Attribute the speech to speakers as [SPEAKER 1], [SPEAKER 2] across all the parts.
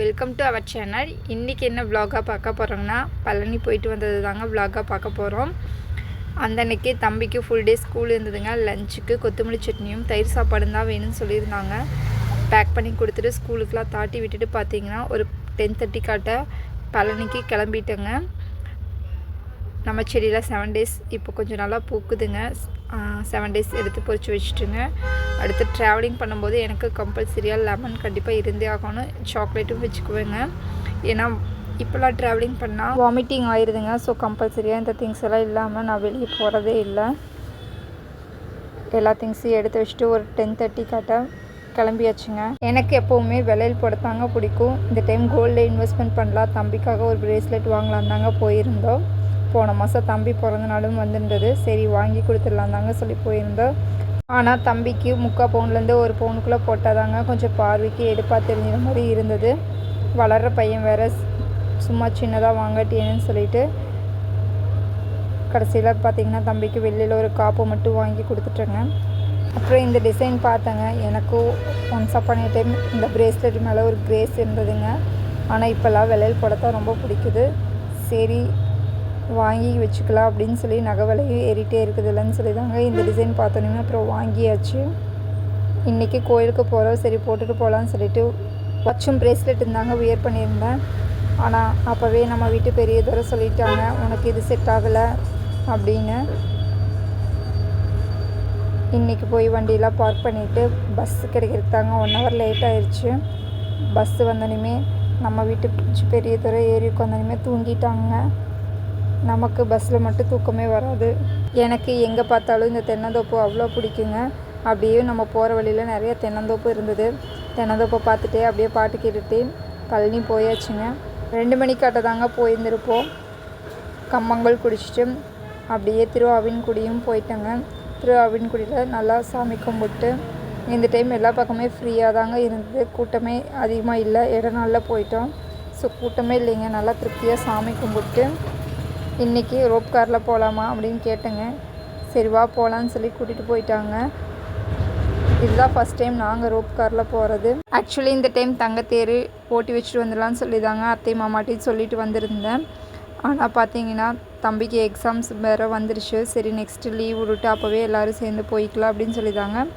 [SPEAKER 1] Welcome to our channel. இன்றைக்கி என்ன விலாகாக பார்க்க போகிறோங்கன்னா, பழனி போயிட்டு வந்தது தாங்க விலாகாக பார்க்க போகிறோம். அந்த அன்றைக்கி தம்பிக்கு ஃபுல் டே ஸ்கூல் இருந்ததுங்க. லஞ்சுக்கு கொத்தமல்லி சட்னியும் தயிர் சாப்பாடும் தான் வேணும்னு சொல்லியிருந்தாங்க. பேக் பண்ணி கொடுத்துட்டு ஸ்கூலுக்கெலாம் தாட்டி விட்டுட்டு பார்த்தீங்கன்னா ஒரு 10:30 காட்ட பழனிக்கு கிளம்பிட்டேங்க. நம்ம செடியில் 7 டேஸ் இப்போ கொஞ்சம் நல்லா பூக்குதுங்க. 7 டேஸ் எடுத்து பொறிச்சு வச்சுட்டுங்க. அடுத்து ட்ராவலிங் பண்ணும்போது எனக்கு கம்பல்சரியாக லெமன் கண்டிப்பாக இருந்தே ஆகணும். சாக்லேட்டும் வச்சுக்குவேங்க. ஏன்னா இப்போலாம் ட்ராவலிங் பண்ணால் வாமிட்டிங் ஆயிடுதுங்க. ஸோ கம்பல்சரியாக இந்த திங்ஸ் எல்லாம் இல்லாமல் நான் வெளியே போகிறதே இல்லை. எல்லா திங்ஸையும் எடுத்து வச்சுட்டு ஒரு 10:30 காட்ட கிளம்பியாச்சுங்க. எனக்கு எப்போவுமே விலையில் போடத்தாங்க பிடிக்கும். இந்த டைம் கோல்டில் இன்வெஸ்ட்மெண்ட் பண்ணலாம், தம்பிக்காக ஒரு ப்ரேஸ்லெட் வாங்கலாம் தாங்க போயிருந்தோம். போன மாதம் தம்பி பிறந்த நாளும் வந்திருந்தது. சரி வாங்கி கொடுத்துடலாம் தாங்க சொல்லி போயிருந்தோம். ஆனால் தம்பிக்கு 3/4 பவுன்லேருந்து 1 பவுனுக்குள்ளே போட்டால் தாங்க கொஞ்சம் பார்வைக்கு எடுப்பாக தெரிஞ்சிற மாதிரி இருந்தது. வளர்கிற பையன் வேறு சும்மா சின்னதாக வாங்கட்டேன்னு சொல்லிட்டு கடைசியில் பார்த்திங்கன்னா தம்பிக்கு வெளியில் ஒரு காப்பு மட்டும் வாங்கி கொடுத்துட்டேங்க. அப்புறம் இந்த டிசைன் பார்த்தேங்க. எனக்கும் ஒன்ஸ் அப்பான் எ டைம் இந்த ப்ரேஸ்லெட் மேலே ஒரு கிரேஸ் இருந்ததுங்க. ஆனால் இப்போல்லாம் விலையில் போடத்தான் ரொம்ப பிடிக்குது. சரி வாங்கி வச்சுக்கலாம் அப்படின்னு சொல்லி நகை விலையும் ஏறிட்டே இருக்குது இல்லைன்னு சொல்லி தாங்க இந்த டிசைன் பார்த்தோன்னே அப்புறம் வாங்கியாச்சு. இன்றைக்கி கோயிலுக்கு போகிறோம், சரி போட்டுட்டு போகலான்னு சொல்லிட்டு வாட்சும் ப்ரேஸ்லெட் இருந்தாங்க வியர் பண்ணியிருந்தேன். ஆனால் அப்போவே நம்ம வீட்டு பெரிய தூர சொல்லிட்டாங்க, உனக்கு இது செட் ஆகலை அப்படின்னு. இன்றைக்கி போய் வண்டியெலாம் பார்க் பண்ணிவிட்டு பஸ்ஸு கிடைக்கிறதுக்கு தாங்க 1 hour லேட் ஆயிடுச்சு. பஸ்ஸு வந்தோடனே நம்ம வீட்டு பெரிய தூர ஏறி உட்காந்தோடனே தூங்கிட்டாங்க. நமக்கு பஸ்ஸில் மட்டும் தூக்கமே வராது. எனக்கு எங்கே பார்த்தாலும் இந்த தென்னந்தோப்பு அவ்வளோ பிடிக்குங்க. அப்படியே நம்ம போகிற வழியில் நிறைய தென்னந்தோப்பு இருந்தது. தென்னந்தோப்பை பார்த்துட்டே அப்படியே பாட்டு கேட்டுகிட்டே பழனி போயாச்சுங்க. 2 மணிக்காட்ட தாங்க போயிருந்திருப்போம். கம்மங்கல் குடிச்சிட்டு அப்படியே திருஆவின்குடியும் போயிட்டேங்க. திருஆவின்குடியில் நல்லா சாமி கும்பிட்டு இந்த டைம் எல்லா பக்கமே ஃப்ரீயாக தாங்க இருந்தது. கூட்டமே அதிகமாக இல்லை. இடநாளில் போயிட்டோம். ஸோ கூட்டமே இல்லைங்க. நல்லா திருப்தியாக சாமி கும்பிட்டு இன்றைக்கி ரோப் காரில் போகலாமா அப்படின்னு கேட்டேங்க. சரி வா போகலான்னு சொல்லி கூட்டிகிட்டு போயிட்டாங்க. இதுதான் ஃபஸ்ட் டைம் நாங்கள் ரோப் காரில் போகிறது. ஆக்சுவலி இந்த டைம் தங்கத்தேர் ஓட்டி வச்சுட்டு வந்துடலான்னு சொல்லி தாங்க அத்தை மாமாட்டின்னு சொல்லிட்டு வந்திருந்தேன். ஆனால் பார்த்தீங்கன்னா தம்பிக்கு எக்ஸாம்ஸ் வேறு வந்துருச்சு. சரி நெக்ஸ்ட்டு லீவ் விட்டுட்டு அப்போவே எல்லோரும் சேர்ந்து போய்க்கலாம் அப்படின்னு சொல்லி தாங்க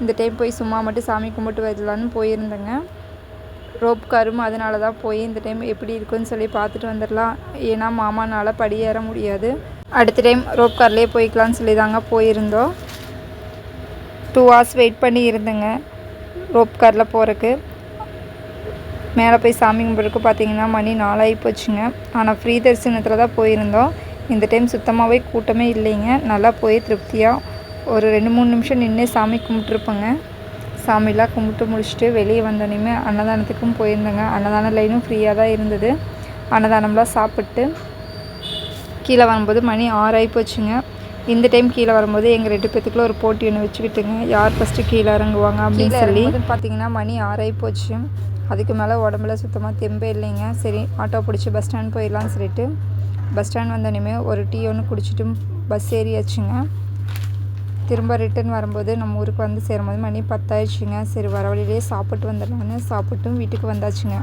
[SPEAKER 1] இந்த டைம் போய் சும்மா மட்டும் சாமி கும்பிட்டு வரலான்னு போயிருந்தேங்க. ரோப் காரும் அதனால தான் போய் இந்த டைம் எப்படி இருக்குன்னு சொல்லி பார்த்துட்டு வந்துடலாம். ஏன்னா மாமானால் படி ஏற முடியாது. அடுத்த டைம் ரோப் கார்லேயே போய்க்கலான்னு சொல்லி தாங்க போயிருந்தோம். 2 hours வெயிட் பண்ணி இருந்தேங்க ரோப் காரில் போகிறதுக்கு. மேலே போய் சாமி கும்பிட்றதுக்கு பார்த்தீங்கன்னா மணி 4 ஆகி போச்சுங்க. ஆனால் ஃப்ரீ தரிசனத்தில் தான் போயிருந்தோம். இந்த டைம் சுத்தமாகவே கூட்டமே இல்லைங்க. நல்லா போய் திருப்தியாக ஒரு 2-3 நிமிஷம் நின்று சாமி கும்பிட்ருப்பேங்க. சாமிலாம் கும்பிட்டு முடிச்சுட்டு வெளியே வந்தோடனே அன்னதானத்துக்கும் போயிருந்தேங்க. அன்னதான லைனும் ஃப்ரீயாக தான் இருந்தது. அன்னதானம்லாம் சாப்பிட்டு கீழே வரும்போது மணி 6 ஆகி போச்சுங்க. இந்த டைம் கீழே வரும்போது எங்கள் 2 பேத்துக்குள்ள ஒரு போட்டி ஒன்று வச்சுக்கிட்டுங்க, யார் ஃபஸ்ட்டு கீழே இறங்குவாங்க அப்படின்னு சொல்லி. பார்த்திங்கன்னா மணி 6 ஆகி போச்சு. அதுக்கு மேலே உடம்புல சுத்தமாக தெம்பே இல்லைங்க. சரி ஆட்டோ பிடிச்சி பஸ் ஸ்டாண்ட் போயிடலான்னு சொல்லிட்டு பஸ் ஸ்டாண்ட் வந்தோடனே ஒரு டீ ஒன்று குடிச்சிட்டு பஸ் ஏறியாச்சுங்க. திரும்ப ரிட்டன் வரும்போது நம்ம ஊருக்கு வந்து சேரும்போது மணி 10 ஆயிடுச்சுங்க. சரி வர வழியிலே சாப்பிட்டு வந்துடலான்னு சாப்பிட்டும் வீட்டுக்கு வந்தாச்சுங்க.